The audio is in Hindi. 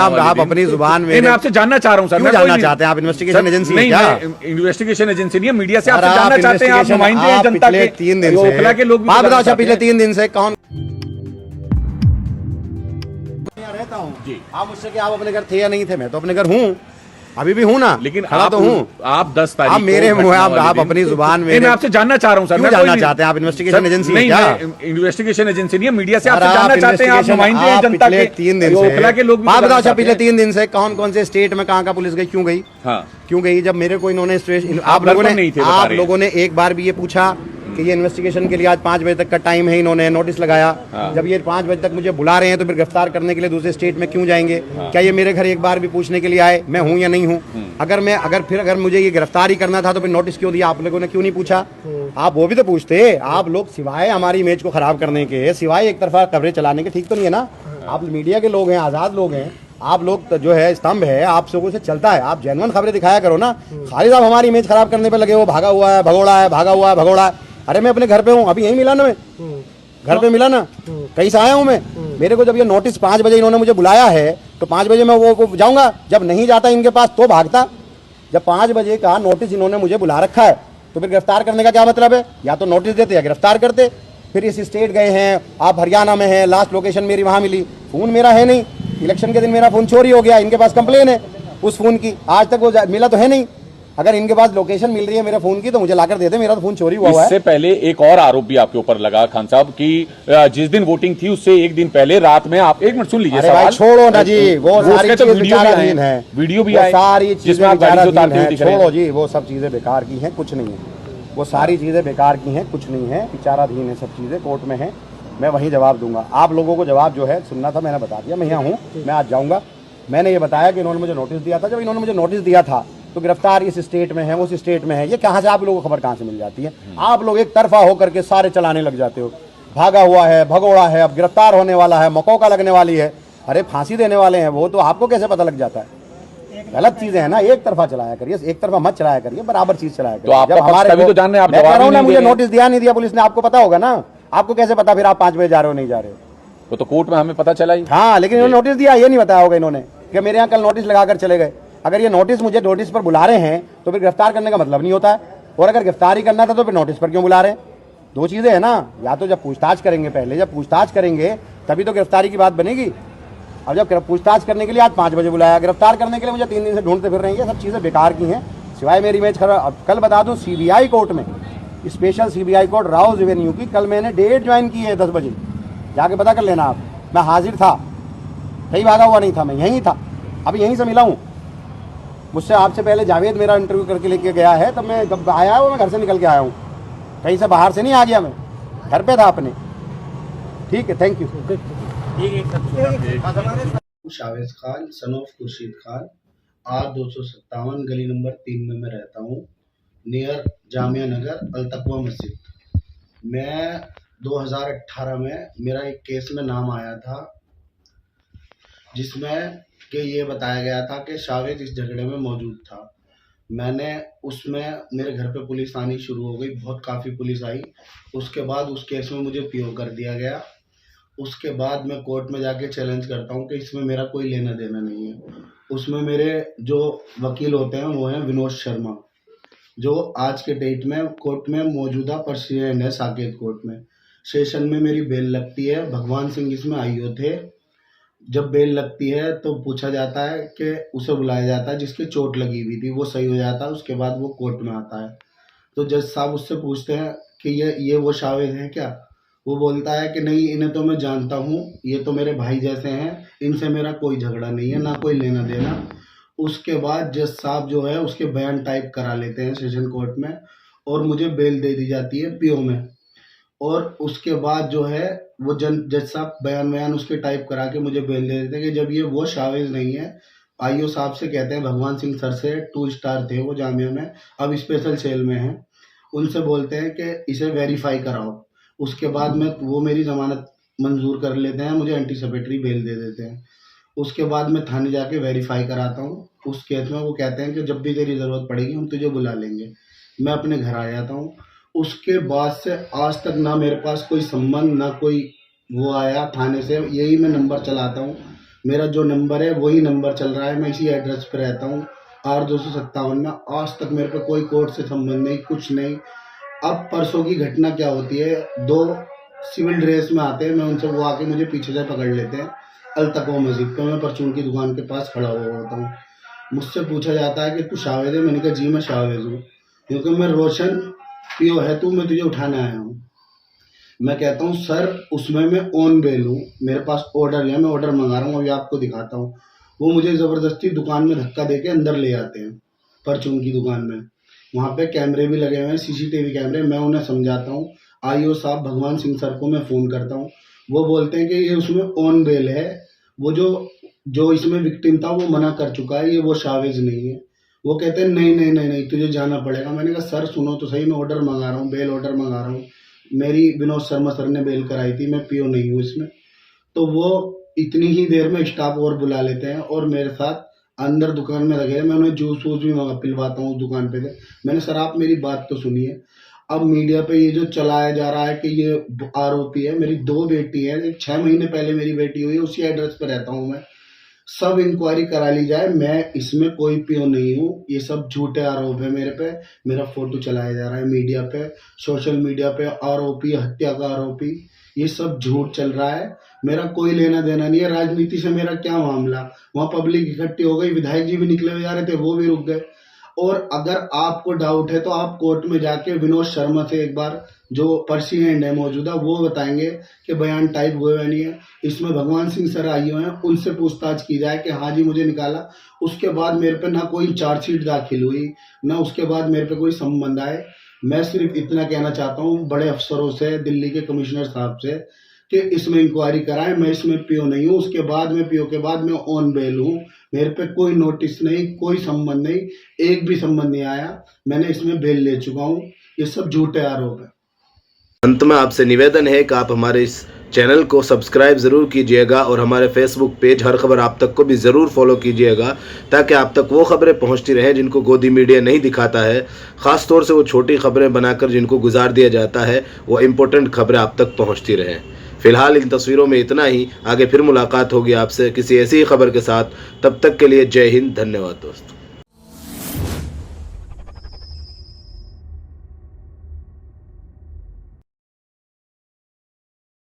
आप अपनी जुबान में। मैं आपसे जानना चाह रहा हूँ सर। क्यों जानना चाहते हैं आप? इन्वेस्टिगेशन एजेंसी है क्या? इन्वेस्टिगेशन एजेंसी नहीं है, मीडिया से आपसे जानना चाहते हैं। आप नुमाइंदे हैं जनता के, 3 दिन से ओखला के लोग भी आप बताओ। अच्छा, पिछले 3 दिन से कौन रहता हूँ जी? आप मुझसे कि आप अपने घर थे या नहीं थे? मैं तो अपने घर हूँ, अभी भी हूँ ना, लेकिन खड़ा तो हूँ। आप 10 तारीख आप मेरे मुंह, आप अपनी जुबान में। मैं आपसे जानना चाह रहा हूँ सर। क्यों जानना चाहते हैं आप? इन्वेस्टिगेशन एजेंसी है क्या? इन्वेस्टिगेशन एजेंसी नहीं है, मीडिया से आपसे जानना चाहते हैं। आप नुमाइंदे हैं जनता के, 3 दिन से ओखला के लोग भी आप बताओ। अच्छा, पिछले 3 दिन से कौन कौन से स्टेट में कहाँ पुलिस गई? क्यों गई? हाँ, क्यों गई? जब मेरे को इन्होंने आप लोगों ने एक बार भी ये पूछा कि ये इन्वेस्टिगेशन के लिए आज 5 बजे तक का टाइम है, इन्होंने नोटिस लगाया। हाँ। जब ये 5 बजे तक मुझे बुला रहे हैं तो फिर गिरफ्तार करने के लिए दूसरे स्टेट में क्यों जाएंगे? हाँ। क्या ये मेरे घर एक बार भी पूछने के लिए आए मैं हूं या नहीं हूं? अगर मुझे ये गिरफ्तार ही करना था तो फिर नोटिस क्यों दिया? आप लोगों ने क्यों नहीं पूछा? आप वो भी तो पूछते। आप लोग सिवाय हमारी इमेज को खराब करने के, सिवाय एक तरफा खबरें चलाने के, ठीक तो नहीं है ना? आप मीडिया के लोग हैं, आजाद लोग हैं, आप लोग जो है स्तंभ है, आप लोगों से चलता है। आप जेन्युइन खबरें दिखाया करो ना। खाली साहब हमारी इमेज खराब करने पे लगे हो। भागा हुआ है, भगोड़ा है, भागा हुआ है, भगोड़ा है। अरे मैं अपने घर पे हूँ, अभी यहीं मिला ना, मैं घर पे मिला ना, कहीं से आया हूँ मैं। मेरे को जब ये नोटिस 5 बजे इन्होंने मुझे बुलाया है तो 5 बजे मैं वो जाऊंगा। जब नहीं जाता इनके पास तो भागता। जब 5 बजे का नोटिस इन्होंने मुझे बुला रखा है तो फिर गिरफ्तार करने का क्या मतलब है? या तो नोटिस देते या गिरफ्तार करते। फिर इस स्टेट गए हैं, आप हरियाणा में हैं, लास्ट लोकेशन मेरी वहाँ मिली। फ़ोन मेरा है नहीं, इलेक्शन के दिन मेरा फ़ोन चोरी हो गया, इनके पास कंप्लेन है उस फ़ोन की, आज तक वो मिला तो है नहीं। अगर इनके पास लोकेशन मिल रही है मेरे फोन की तो मुझे लाकर दे दे, मेरा तो फोन चोरी हुआ है। इससे पहले एक और आरोप भी आपके ऊपर लगा खान साहब कि जिस दिन वोटिंग थी उससे एक दिन पहले रात में आप, एक मिनट सुन लीजिए सवाल। छोड़ो ना जी, वो सारी चीजें विचाराधीन है, वीडियो भी सारी चीजें विचाराधीन है। छोड़ो जी, वो सब चीजें बेकार की हैं, कुछ नहीं है। वो सारी चीजें बेकार की हैं, कुछ नहीं है, विचाराधीन है सब चीजें, कोर्ट में है। मैं वहीं जवाब दूंगा। आप लोगों को जवाब जो है सुनना था, मैंने बता दिया। मैं यहाँ हूँ, मैं आज जाऊँगा। मैंने ये बताया कि इन्होंने मुझे नोटिस दिया था। जब इन्होंने मुझे नोटिस दिया था तो गिरफ्तार इस स्टेट में है, उस स्टेट में है, ये कहाँ से आप लोगों को खबर कहाँ से मिल जाती है? आप लोग एक तरफा होकर के सारे चलाने लग जाते हो। भागा हुआ है, भगोड़ा है, अब गिरफ्तार होने वाला है, मकौका लगने वाली है, अरे फांसी देने वाले हैं वो, तो आपको कैसे पता लग जाता है? गलत चीजें है ना, एक तरफा चलाया करिए, एक तरफा मत चलाया करिए, बराबर चीज चलाया करिए। तो आपका हमारे तो जानने आप जवाब नहीं दे मुझे नोटिस दिया नहीं दिया पुलिस ने, आपको पता होगा ना। आपको कैसे पता फिर आप 5 बजे जा रहे हो नहीं जा रहे हो? वो तो कोर्ट में हमें पता चला ही। हाँ, लेकिन इन्होंने नोटिस दिया ये नहीं बताया होगा इन्होंने कि मेरे यहाँ कल नोटिस लगाकर चले गए। अगर ये मुझे नोटिस पर बुला रहे हैं तो फिर गिरफ्तार करने का मतलब नहीं होता है। और अगर गिरफ्तार ही करना था तो फिर नोटिस पर क्यों बुला रहे हैं? दो चीजें है ना। या तो जब पूछताछ करेंगे, पहले जब पूछताछ करेंगे तभी तो गिरफ्तारी की बात बनेगी। अब जब पूछताछ करने के लिए आज 5 बजे बुलाया, गिरफ्तार करने के लिए मुझे 3 दिन से ढूंढते फिर रहे हैं, सब चीजें बेकार की हैं, सिवाय मेरी इमेज खराब। कल बता दूं, CBI कोर्ट में, special CBI court Rouse Avenue की, कल मैंने डेट ज्वाइन की है 10 बजे, जाके पता कर लेना आप। मैं हाजिर था, कहीं भागा हुआ नहीं था, मैं यहीं था, अभी यहीं से मिला हूँ। मुझसे आपसे पहले जावेद मेरा इंटरव्यू करके लेके गया है, तब मैं जब आया हूँ मैं घर से निकल के आया हूँ, कहीं से बाहर से नहीं आ गया, मैं घर पे था अपने। ठीक है, thank you. Shavez Khan son of Khurshid Khan, R257 गली नंबर 3 में मैं रहता हूँ, नियर जामिया नगर अलतकवा मस्जिद। मैं 2018 में मेरा एक केस में नाम आया था जिसमें कि ये बताया गया था कि शावेज इस झगड़े में मौजूद था। मैंने उसमें मेरे घर पे पुलिस आनी शुरू हो गई, बहुत काफ़ी पुलिस आई। उसके बाद उस केस में मुझे PO कर दिया गया। उसके बाद मैं कोर्ट में जाके चैलेंज करता हूँ कि इसमें मेरा कोई लेना देना नहीं है। उसमें मेरे जो वकील होते हैं वो हैं विनोद शर्मा, जो आज के डेट में कोर्ट में मौजूदा प्रेसिडेंट है साकेत कोर्ट में। सेशन में मेरी बेल लगती है, भगवान सिंह इसमें IO थे। जब बेल लगती है तो पूछा जाता है कि उसे बुलाया जाता है जिसकी चोट लगी हुई थी, वो सही हो जाता है, उसके बाद वो कोर्ट में आता है। तो जज साहब उससे पूछते हैं कि ये वो शावेद हैं क्या? वो बोलता है कि नहीं, इन्हें तो मैं जानता हूँ, ये तो मेरे भाई जैसे हैं, इनसे मेरा कोई झगड़ा नहीं है, ना कोई लेना देना। उसके बाद जज साहब जो है उसके बयान टाइप करा लेते हैं सेशन कोर्ट में और मुझे बेल दे दी जाती है PO में। और उसके बाद जो है वो जज साहब बयान उसके टाइप करा के मुझे बेल दे देते हैं कि जब ये वो शावेज नहीं है। IO साहब से कहते हैं, भगवान सिंह सर से, 2 स्टार थे वो जामिया में, अब स्पेशल सेल में हैं, उनसे बोलते हैं कि इसे वेरीफाई कराओ। उसके बाद में वो मेरी ज़मानत मंजूर कर लेते हैं, मुझे एंटीसिपेटरी बेल दे देते हैं। उसके बाद मैं थाने जाके वेरीफाई कराता हूँ। उस केस में वो कहते हैं कि जब भी तेरी ज़रूरत पड़ेगी हम तुझे बुला लेंगे। मैं अपने घर आ जाता हूँ। उसके बाद से आज तक ना मेरे पास कोई संबंध, ना कोई वो आया थाने से, यही मैं नंबर चलाता हूँ मेरा जो नंबर है वही नंबर चल रहा है, मैं इसी एड्रेस पे रहता हूँ R257 में। आज तक मेरे पे कोई कोर्ट से संबंध नहीं, कुछ नहीं। अब परसों की घटना क्या होती है, 2 सिविल ड्रेस में आते हैं, मैं उनसे, वो आके मुझे पीछे से पकड़ लेते हैं अलतकवा मस्जिद पे। मैं परचून की दुकान के पास खड़ा हुआ होता हूँ। मुझसे पूछा जाता है कि तू शावेद है? मैंने कहा जी मैं शावेद हूँ, क्योंकि मैं रोशन पियो है तू, मैं तुझे उठाने आया हूँ। मैं कहता हूँ सर उसमें मैं ऑन बेल हूँ, मेरे पास ऑर्डर है, मैं ऑर्डर मंगा रहा हूँ, अभी आपको दिखाता हूँ। वो मुझे ज़बरदस्ती दुकान में धक्का देके अंदर ले आते हैं, परचून की दुकान में। वहाँ पे कैमरे भी लगे हुए हैं, CCTV कैमरे। मैं उन्हें समझाता हूँ, IO साहब भगवान सिंह सर को मैं फ़ोन करता हूँ। वो बोलते हैं कि ये उसमें ऑन बेल है, वो जो इसमें विक्टिम था वो मना कर चुका है, ये वो शावेज नहीं है। वो कहते हैं नहीं नहीं नहीं नहीं तुझे जाना पड़ेगा। मैंने कहा सर सुनो तो सही, मैं ऑर्डर मंगा रहा हूँ, बेल ऑर्डर मंगा रहा हूँ, मेरी विनोद शर्मा सर ने बेल कराई थी, मैं पियो नहीं हूँ इसमें। तो वो इतनी ही देर में स्टाफ और बुला लेते हैं और मेरे साथ अंदर दुकान में लगे हैं। मैं उन्हें जूस वूस भी पिलवाता हूँ दुकान पे से। मैंने सर आप मेरी बात तो सुनिए। अब मीडिया पे ये जो चलाया जा रहा है कि ये आरोपी है, मेरी 2 बेटी है, एक 6 महीने पहले मेरी बेटी हुई है, उसी एड्रेस पे रहता हूँ मैं। सब इंक्वायरी करा ली जाए, मैं इसमें कोई पियो नहीं हूँ। ये सब झूठे आरोप है मेरे पे। मेरा फोटो चलाया जा रहा है मीडिया पे, सोशल मीडिया पे, आरोपी, हत्या का आरोपी, ये सब झूठ चल रहा है। मेरा कोई लेना देना नहीं है राजनीति से, मेरा क्या मामला। वहाँ पब्लिक इकट्ठी हो गई, विधायक जी भी निकले हुए जा रहे थे, वो भी रुक गए। और अगर आपको डाउट है तो आप कोर्ट में जाके विनोद शर्मा से एक बार, जो पर्सी हैंड है मौजूदा, वो बताएंगे कि बयान टाइप हुए हुए नहीं है। इसमें भगवान सिंह सर आए हुए हैं, उनसे पूछताछ की जाए कि हाँ जी मुझे निकाला। उसके बाद मेरे पे ना कोई चार्जशीट दाखिल हुई, ना उसके बाद मेरे पे कोई संबंध आए। मैं सिर्फ इतना कहना चाहता हूँ बड़े अफसरों से, दिल्ली के कमिश्नर साहब से, कि इसमें इंक्वायरी कराएं। मैं इसमें पियो नहीं हूँ, उसके बाद में पियो के बाद मैं ऑन बेल हूँ। मेरे पे कोई नोटिस नहीं, कोई संबंध नहीं, एक भी संबंध नहीं आया। मैंने इसमें बेल ले चुका हूँ। ये सब झूठे आरोप है। अंत में आपसे निवेदन है कि आप हमारे इस चैनल को सब्सक्राइब ज़रूर कीजिएगा और हमारे फेसबुक पेज हर खबर आप तक को भी ज़रूर फॉलो कीजिएगा, ताकि आप तक वो खबरें पहुंचती रहें जिनको गोदी मीडिया नहीं दिखाता है। ख़ास तौर से वो छोटी खबरें बनाकर जिनको गुजार दिया जाता है, वो इम्पोर्टेंट खबरें आप तक पहुंचती रहें। फिलहाल इन तस्वीरों में इतना ही। आगे फिर मुलाकात होगी आपसे किसी ऐसी ही खबर के साथ। तब तक के लिए जय हिंद, धन्यवाद दोस्तों।